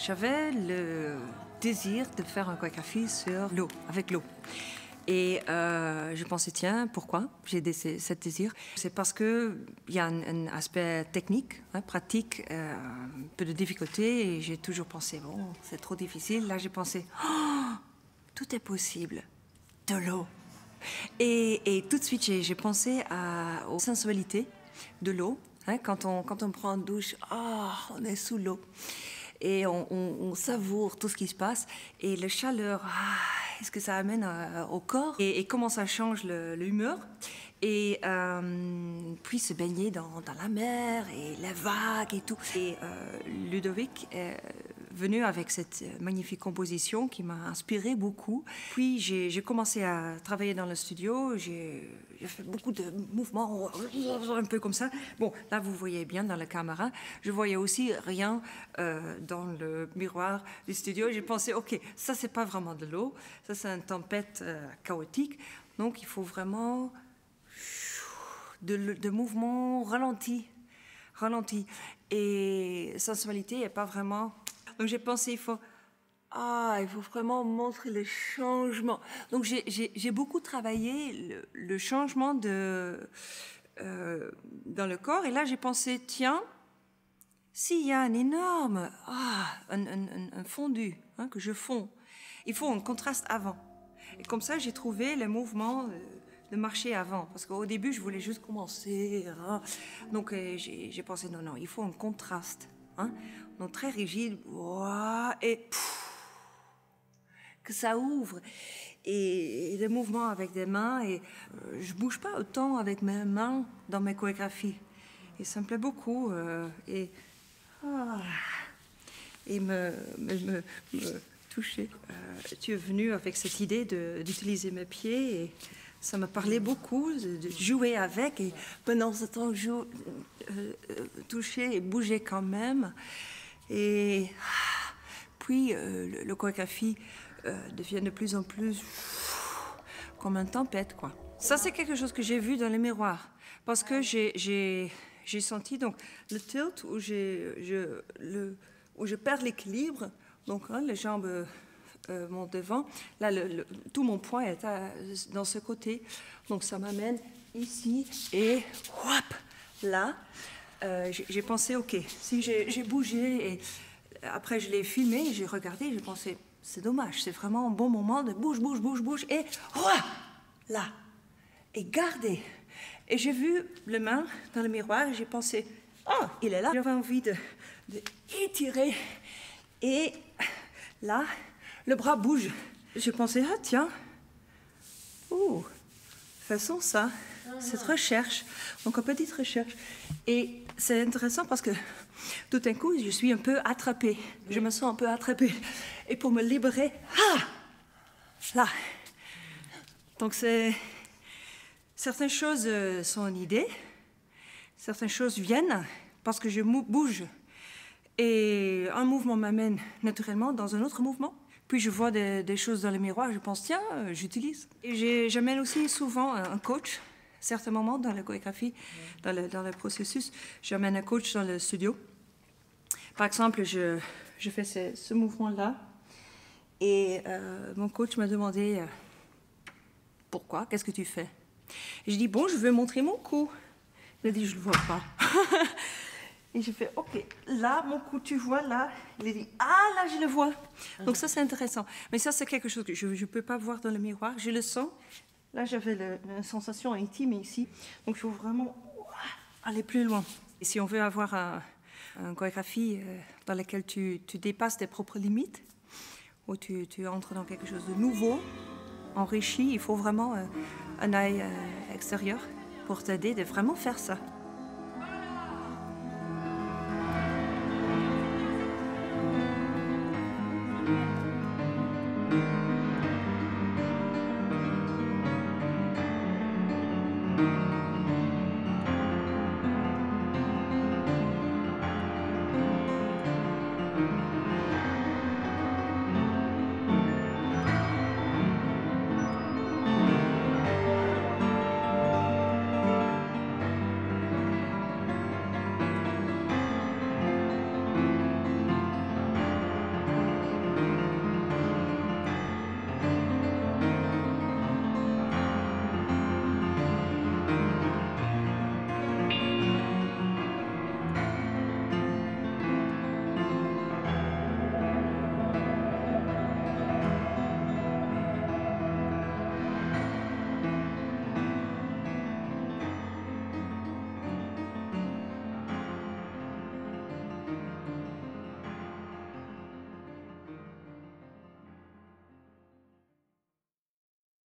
J'avais le désir de faire une chorégraphie sur l'eau, avec l'eau. Et je pensais, tiens, pourquoi j'ai ce désir? C'est parce qu'il y a un aspect technique, pratique, un peu de difficulté, et j'ai toujours pensé, bon, c'est trop difficile. Là, j'ai pensé, oh, tout est possible, de l'eau. Et tout de suite, j'ai pensé aux sensualités de l'eau. Quand on prend une douche, oh, on est sous l'eau. Et on savoure tout ce qui se passe. Et la chaleur, est-ce que ça amène au corps et comment ça change l'humeur. Et puis se baigner dans la mer et les vagues et tout. Et Ludovic est venu avec cette magnifique composition qui m'a inspiré beaucoup. Puis j'ai commencé à travailler dans le studio. J'ai fait beaucoup de mouvements, un peu comme ça. Bon, là, vous voyez bien dans la caméra. Je voyais aussi rien dans le miroir du studio. J'ai pensé, OK, ça, c'est pas vraiment de l'eau. Ça, c'est une tempête chaotique. Donc, il faut vraiment de mouvements ralentis. Et sensualité n'est pas vraiment... Donc, j'ai pensé, il faut vraiment montrer le changement. Donc, j'ai beaucoup travaillé le changement dans le corps. Et là, j'ai pensé, tiens, s'il y a un énorme, un fondu que je fonds, il faut un contraste avant. Et comme ça, j'ai trouvé le mouvement de marcher avant. Parce qu'au début, je voulais juste commencer. Donc, j'ai pensé, non, il faut un contraste. Donc, très rigide. Et que ça ouvre. Et des mouvements avec des mains. Et je bouge pas autant avec mes mains dans mes chorégraphies. Et ça me plaît beaucoup. Et me toucher. Tu es venu avec cette idée d'utiliser mes pieds et ça me parlait beaucoup de jouer avec et pendant ce temps toucher et bouger quand même. Et puis le chorégraphie devient de plus en plus comme une tempête, quoi. Ça, c'est quelque chose que j'ai vu dans les miroirs parce que j'ai senti donc le tilt où je perds l'équilibre. Donc, les jambes montent devant. Là, tout mon poids est dans ce côté. Donc, ça m'amène ici et là. J'ai pensé, OK, si j'ai bougé et après je l'ai filmé, j'ai regardé, j'ai pensé, c'est dommage, c'est vraiment un bon moment de bouge et là. Et garder. Et j'ai vu le main dans le miroir et j'ai pensé, il est là. J'avais envie de étirer. Et là, le bras bouge. J'ai pensé, tiens, faisons ça, cette recherche. Donc, une petite recherche. Et c'est intéressant parce que tout d'un coup, je suis un peu attrapée. Je me sens un peu attrapée. Et pour me libérer, là. Donc, certaines choses sont une idée. Certaines choses viennent parce que je bouge. Et un mouvement m'amène naturellement dans un autre mouvement. Puis je vois des choses dans le miroir, je pense, tiens, j'utilise. Et j'amène aussi souvent un coach, à certains moments dans la chorégraphie, dans le processus. J'amène un coach dans le studio. Par exemple, je fais ce mouvement-là. Et mon coach m'a demandé, pourquoi, qu'est-ce que tu fais? Et je dis, bon, je veux montrer mon cou. Il a dit, je ne le vois pas. Et j'ai fait, OK, là, mon cou, tu vois, là. Il a dit, là, je le vois. Donc ça, c'est intéressant. Mais ça, c'est quelque chose que je ne peux pas voir dans le miroir. Je le sens. Là, j'avais la sensation intime ici. Donc, il faut vraiment aller plus loin. Et si on veut avoir une chorégraphie dans laquelle tu dépasses tes propres limites, où tu entres dans quelque chose de nouveau, enrichi, il faut vraiment un œil extérieur pour t'aider de vraiment faire ça.